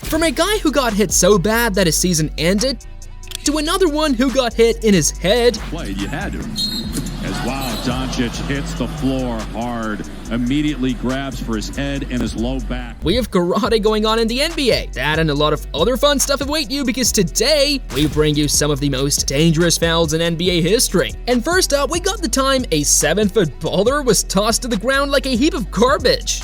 From a guy who got hit so bad that his season ended, to another one who got hit in his head. Play, you had to. As wow, Doncic hits the floor hard, immediately grabs for his head and his low back. We have karate going on in the NBA. That and a lot of other fun stuff await you because today we bring you some of the most dangerous fouls in NBA history. And first up, we got the time a 7-foot baller was tossed to the ground like a heap of garbage.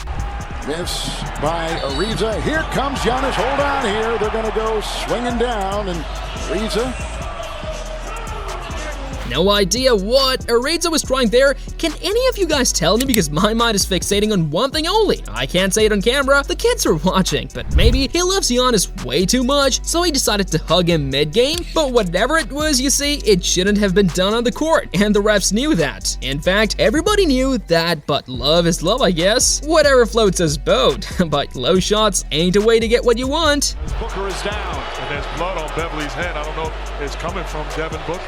Miss by Ariza. Here comes Giannis. Hold on here. They're going to go swinging down, and Ariza. No idea what Ariza was trying there. Can any of you guys tell me, because my mind is fixating on one thing only? I can't say it on camera, the kids are watching, but maybe he loves Giannis way too much, so he decided to hug him mid-game. But whatever it was, you see, it shouldn't have been done on the court, and the refs knew that. In fact, everybody knew that, but love is love, I guess. Whatever floats his boat, but low shots ain't a way to get what you want. Booker is down, and there's blood on Beverly's head. I don't know if it's coming from Devin Booker.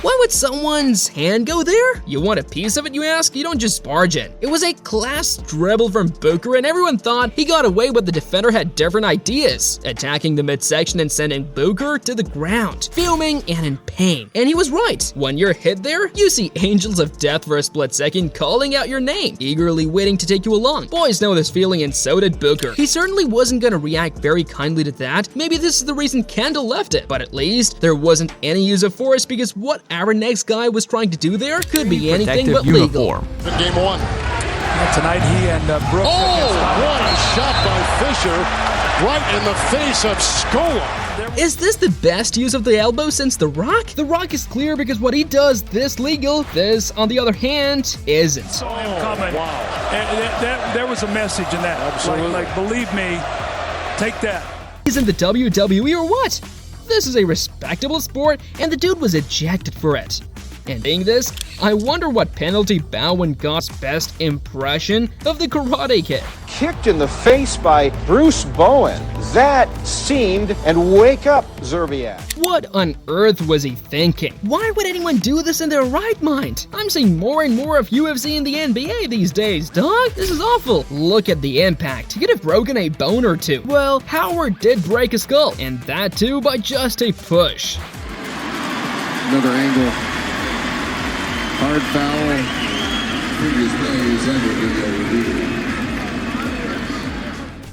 Why would someone's hand go there? You want a piece of it, you ask? You don't just barge in. It was a class dribble from Booker, and everyone thought he got away, but the defender had different ideas, attacking the midsection and sending Booker to the ground, fuming and in pain. And he was right. When you're hit there, you see angels of death for a split second calling out your name, eagerly waiting to take you along. Boys know this feeling, and so did Booker. He certainly wasn't gonna react very kindly to that. Maybe this is the reason Kendall left it, but at least there wasn't any use of force, because what our next guy was trying to do there could be anything but legal. In game one. Tonight he and Brooks. What a shot by Fisher right in the face of Scola. Is this the best use of the elbow since The Rock? The Rock is clear because what he does, this legal. This, on the other hand, isn't. Saw him coming. Wow. And there was a message in that. Absolutely. Like, believe me, take that. He's in the WWE or what? This is a respectable sport, and the dude was ejected for it. And being this, I wonder what penalty Bowen got's best impression of the Karate Kid. Kicked in the face by Bruce Bowen. That seemed, and wake up, Zerbiak. What on earth was he thinking? Why would anyone do this in their right mind? I'm seeing more and more of UFC in the NBA these days, dog. This is awful. Look at the impact. He could have broken a bone or two. Well, Howard did break a skull, and that too by just a push. Another angle. Hard foul. Previous players ended.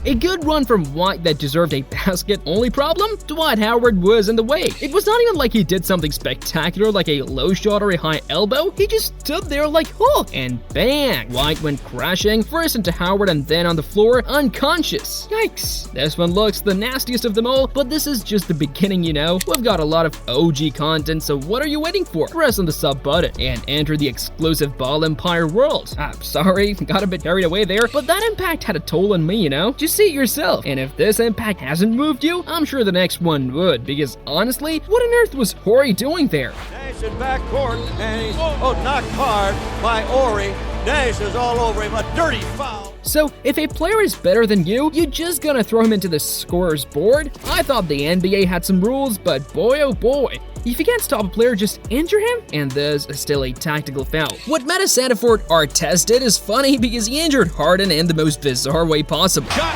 A good run from White that deserved a basket. Only problem? Dwight Howard was in the way. It was not even like he did something spectacular like a low shot or a high elbow. He just stood there like Hulk, and bang! White went crashing, first into Howard and then on the floor, unconscious. Yikes. This one looks the nastiest of them all, but this is just the beginning, you know. We've got a lot of OG content, so what are you waiting for? Press on the sub button and enter the exclusive Ball Empire world. Sorry, got a bit carried away there, but that impact had a toll on me, you know? Just see it yourself, and if this impact hasn't moved you, I'm sure the next one would, because honestly, what on earth was Horry doing there? Nash in backcourt, and he's knocked hard by Horry. Nash is all over him, a dirty foul. So, if a player is better than you just gonna throw him into the scorer's board? I thought the NBA had some rules, but boy oh boy. If you can't stop a player, just injure him, and this is still a tactical foul. What Meta Sanford Artest did is funny because he injured Harden in the most bizarre way possible. Shot,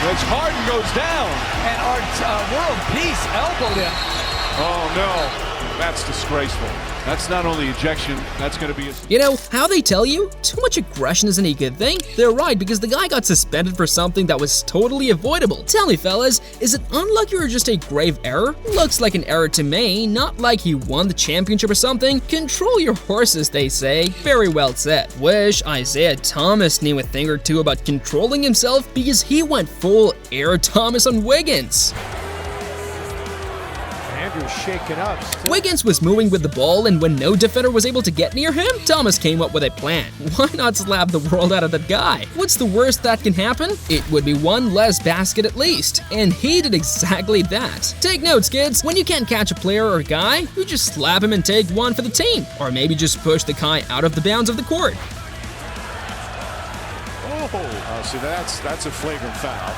which Harden goes down, and our world peace elbowed him. Oh no, that's disgraceful. That's not only ejection, that's going to be a... You know how they tell you too much aggression isn't a good thing? They're right, because the guy got suspended for something that was totally avoidable. Tell me fellas, is it unlucky or just a grave error? Looks like an error to me, not like he won the championship or something. Control your horses, they say. Very well said. Wish Isaiah Thomas knew a thing or two about controlling himself, because he went full Air Thomas on Wiggins. Andrew's shaken up. Still. Wiggins was moving with the ball, and when no defender was able to get near him, Thomas came up with a plan. Why not slap the world out of that guy? What's the worst that can happen? It would be one less basket at least. And he did exactly that. Take notes, kids. When you can't catch a player or a guy, you just slap him and take one for the team. Or maybe just push the guy out of the bounds of the court. Oh, see, that's a flagrant foul.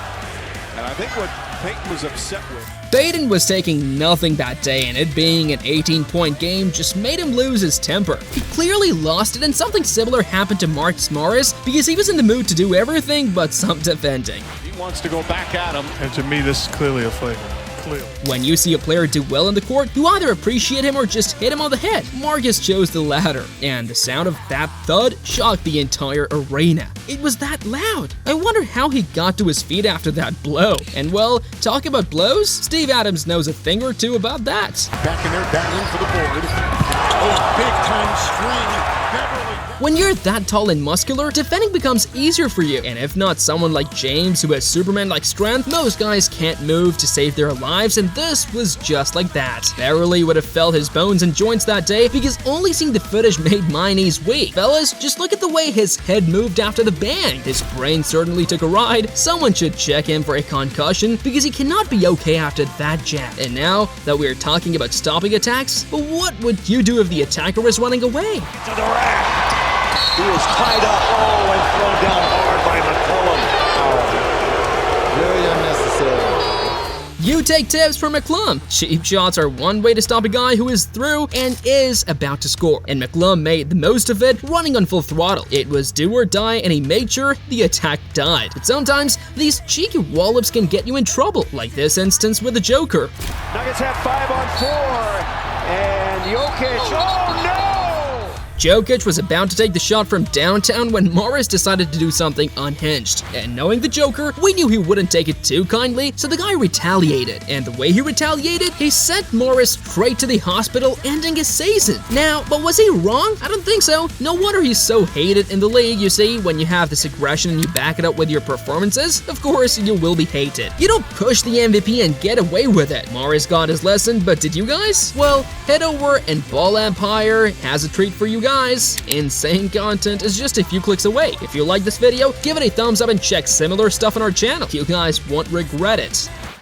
And I think what Peyton was upset with. Peyton was taking nothing that day, and it being an 18-point game just made him lose his temper. He clearly lost it, and something similar happened to Marcus Morris because he was in the mood to do everything but some defending. He wants to go back at him. And to me, this is clearly a flagrant. Clearly. When you see a player do well in the court, you either appreciate him or just hit him on the head. Marcus chose the latter, and the sound of that thud shocked the entire arena. It was that loud. I wonder how he got to his feet after that blow. And well, talk about blows, Steve Adams knows a thing or two about that. Back in there battling for the board. Oh, big time string. Beverly. When you're that tall and muscular, defending becomes easier for you. And if not someone like James who has Superman-like strength, most guys can't move to save their lives, and this was just like that. Beverly would have felt his bones and joints that day because only seeing the footage made my knees weak. Fellas, just look at the way his head moved after the bang. His brain certainly took a ride. Someone should check him for a concussion because he cannot be okay after that jab. And now that we're talking about stopping attacks, what would you do if the attacker is running away? To the rack. He is tied up, and thrown down hard by McCollum. Very unnecessary. You take tips from McClum. Cheap shots are one way to stop a guy who is through and is about to score, and McClum made the most of it, running on full throttle. It was do or die, and he made sure the attack died. But sometimes these cheeky wallops can get you in trouble, like this instance with the Joker. Nuggets have 5 on 4, and Jokic, oh no! Jokic was about to take the shot from downtown when Morris decided to do something unhinged. And knowing the Joker, we knew he wouldn't take it too kindly, so the guy retaliated. And the way he retaliated, he sent Morris straight to the hospital, ending his season. Now, but was he wrong? I don't think so. No wonder he's so hated in the league. You see, when you have this aggression and you back it up with your performances, of course you will be hated. You don't push the MVP and get away with it. Morris got his lesson, but did you guys? Well, head over and Ball Empire has a treat for you guys. Insane content is just a few clicks away. If you like this video, give it a thumbs up and check similar stuff on our channel. You guys won't regret it.